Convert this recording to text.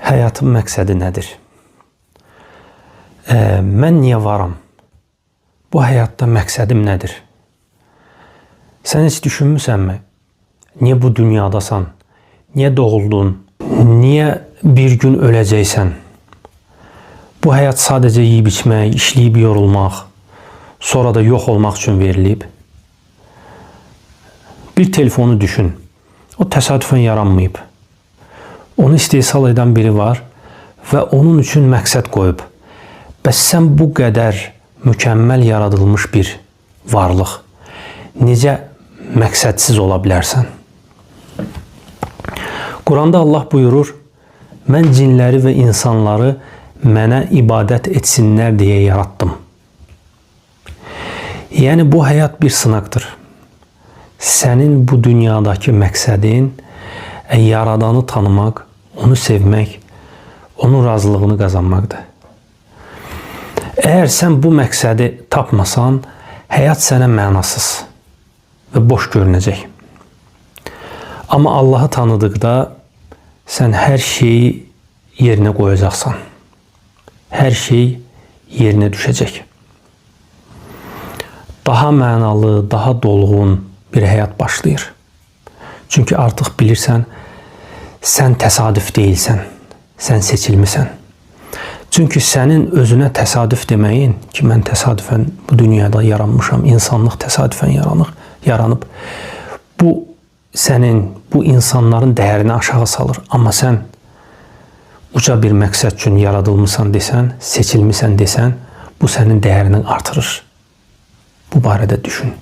Həyatın məqsədi nədir? Mən niyə varam? Bu həyatda məqsədim nədir? Sən heç düşünmüsənmi? Niyə bu dünyadasan? Niyə doğuldun? Niyə bir gün öləcəksən? Bu həyat sadəcə yeyib içmək, işləyib yorulmaq, sonra da yox olmaq üçün verilib. Bir telefonu düşün. O təsadüfən yaranmayıb. Onu istehsal edən biri var və onun üçün məqsəd qoyub. Bəs sən bu qədər mükəmməl yaradılmış bir varlıq necə məqsədsiz ola bilərsən? Quranda Allah buyurur, mən cinləri və insanları mənə ibadət etsinlər deyə yaratdım. Yəni bu həyat bir sınaqdır. Sənin bu dünyadakı məqsədin Yaradanı tanımaq, onu sevmək, onun razılığını qazanmaqdır. Əgər sən bu məqsədi tapmasan, həyat sənə mənasız və boş görünəcək. Amma Allahı tanıdıqda sən hər şeyi yerinə qoyacaqsan. Hər şey yerinə düşəcək. Daha mənalı, daha dolğun bir həyat başlayır. Çünki artıq bilirsən, sən təsadüf deyilsən, sən seçilmisən. Çünki sənin özünə təsadüf deməyin ki, mən təsadüfən bu dünyada yaranmışam, insanlıq təsadüfən yaranıb. Bu sənin, bu insanların dəyərini aşağı salır. Amma sən uca bir məqsəd üçün yaradılmısan desən, seçilmisən desən, bu sənin dəyərini artırır. Bu barədə düşün.